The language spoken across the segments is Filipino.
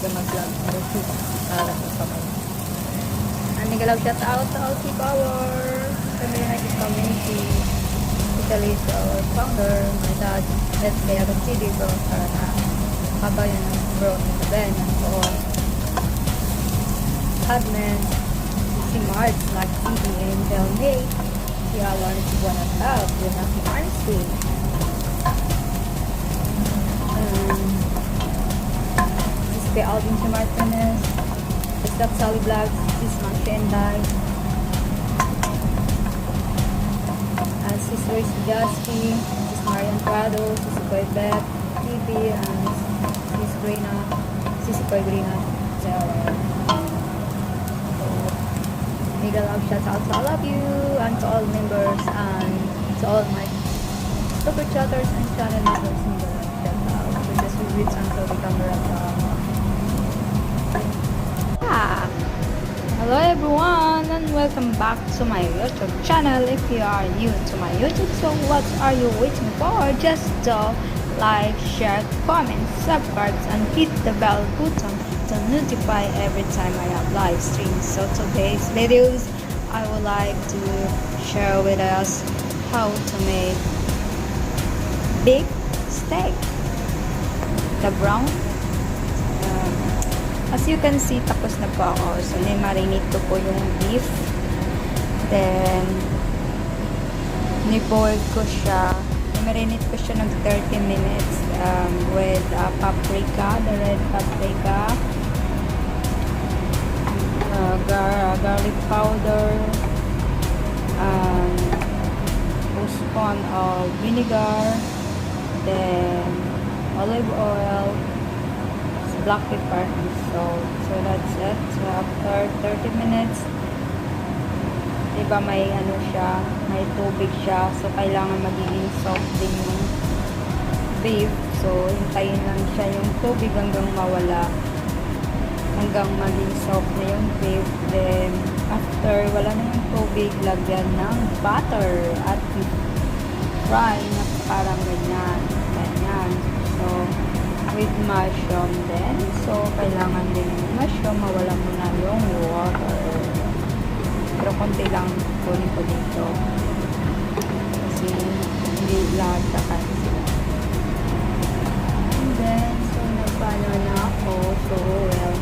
talaga mag-vlog para sa mga. Nagalaw shout out sa LC Power, kami na community, especially sa our founder, my dad, let's say ako CD bro, para na habang yun ang bro sa Ben, o admin, si March, like CD, and tell me, si Alan is one of us, yun ang si Arnstein. Si kay Alvin si Martinez, Stop Sally Vlogs, sis Manchenday, sis Royce Jasky, sis Marian Prado, sis Koy Beth, TV, and sis Grina, sis Koy Grina. So, mega love shout out to all of you, and to all members, and to all my super chatters and channel members. Mega love shout out. We just reach until the camera. Hello everyone, and welcome back to my YouTube channel. If you are new to my YouTube, so what are you waiting for? Just like, share, comment, subscribe, and hit the bell button to notify every time I have live streams. So today's videos, I would like to share with us how to make beef steak, the brown. As you can see, tapos na po ako. So, ni-marinate ko po yung beef. Then, ni-boil ko siya. Ni-marinate ko siya ng 30 minutes with paprika, the red paprika, garlic powder, 2 spoon of vinegar, then olive oil, black pepper and salt. So that's it. So after 30 minutes, diba may ano siya, may tubig siya. So kailangan magiging soft din yung beef. So hintayin lang siya yung tubig hanggang mawala. Hanggang maging soft na yung beef. Then after wala na yung tubig, lagyan ng butter at fry na parang ganyan. Ganyan. So with mushroom din. So, kailangan din yung mushroom. Mawala mo na yung water. Pero konti lang kunin ko dito. Kasi hindi lahat kakan sila. And then, so, nagpano na ako. So, well.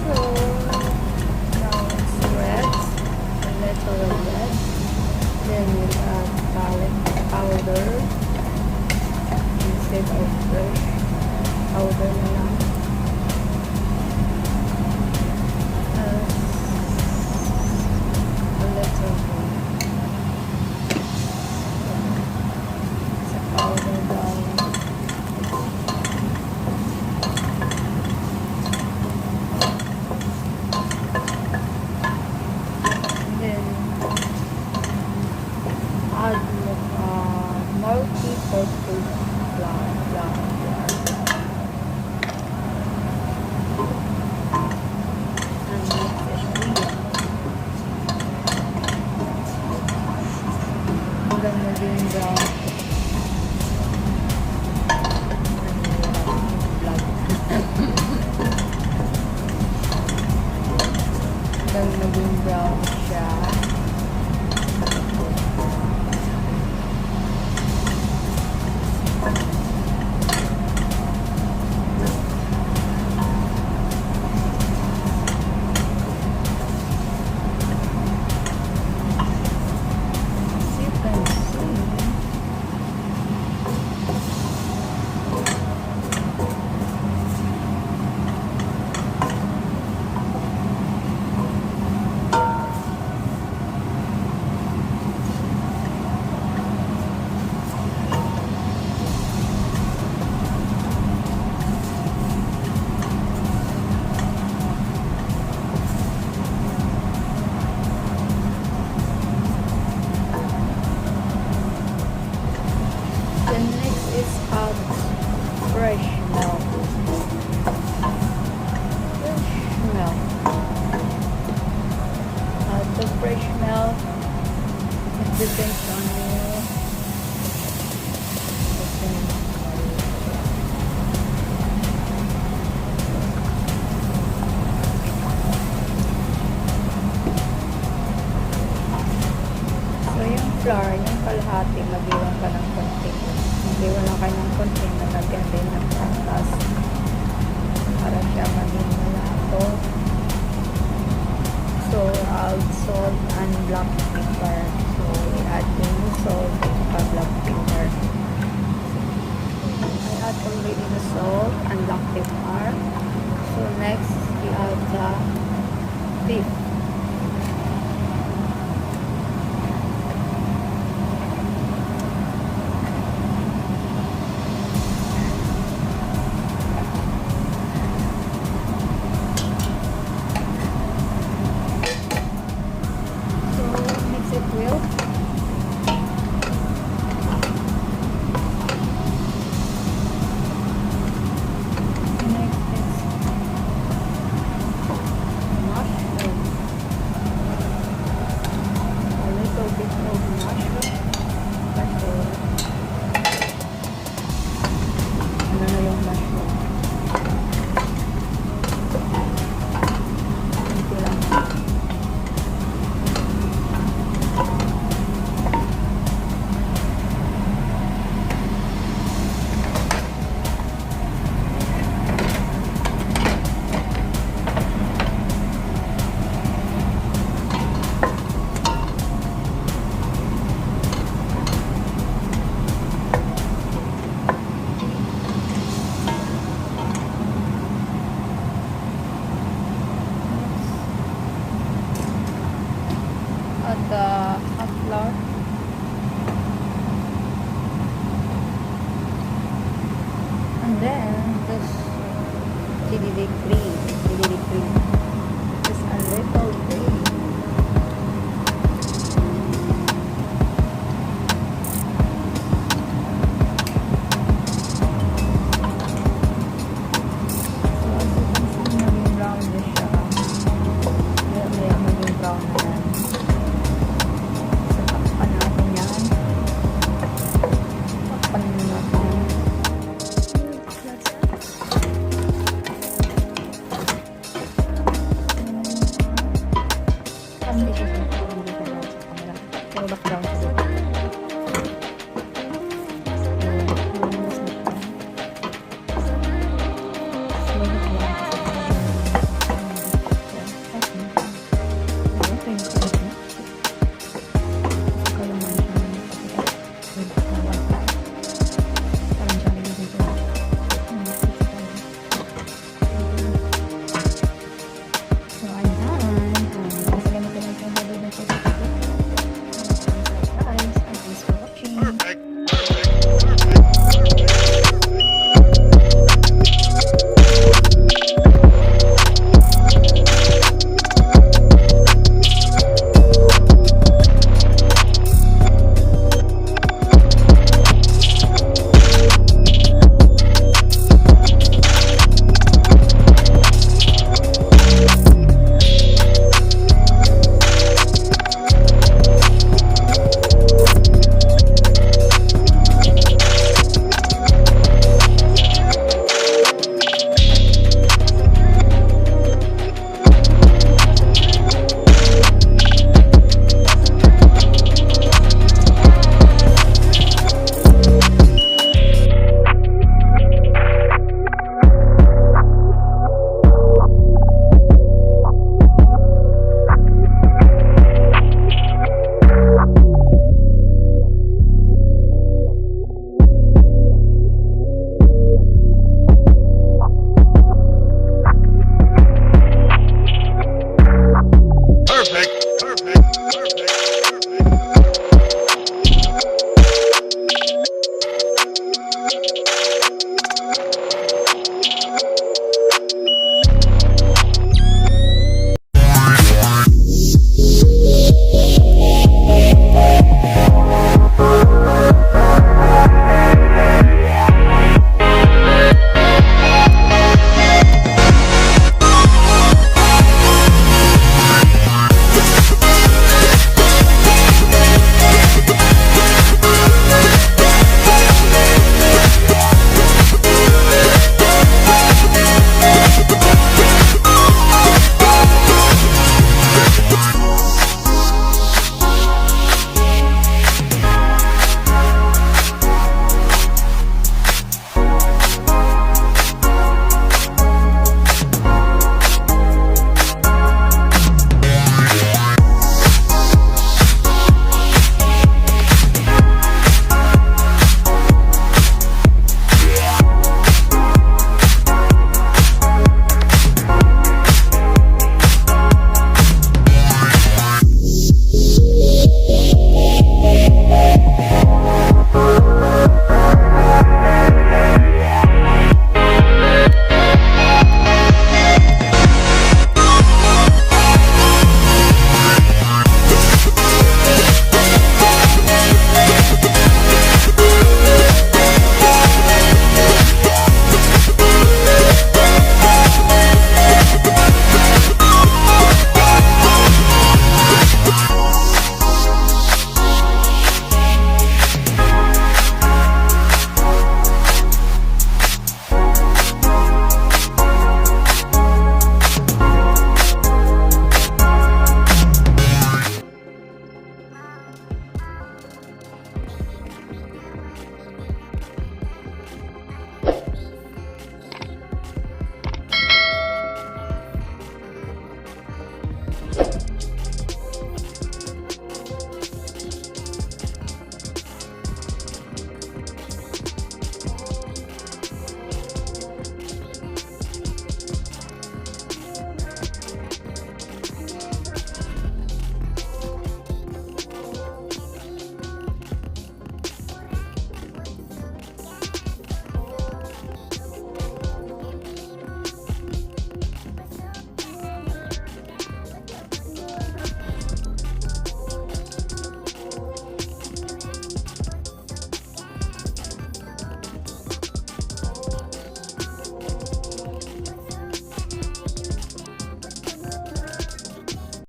So, now it's red. A little red. Then, we add garlic powder. Instead of fresh powder na lang. A little sa powder down. And then add multi-purpose flour. And mix it hanggang maging brown. Hanggang maging brown siya. Fresh milk. The fresh milk, it depends on you. konti nalagyan din ng patas para siya maging malato. So, add salt and black pepper. So, i-add din yung salt at black pepper. I add already the salt and black pepper. So, next, i-add the beef. Well, next is mushroom. A little bit of mushroom. Kasi ano na yung mushroom? Ito lang. At the hot flour. And then this chili cream.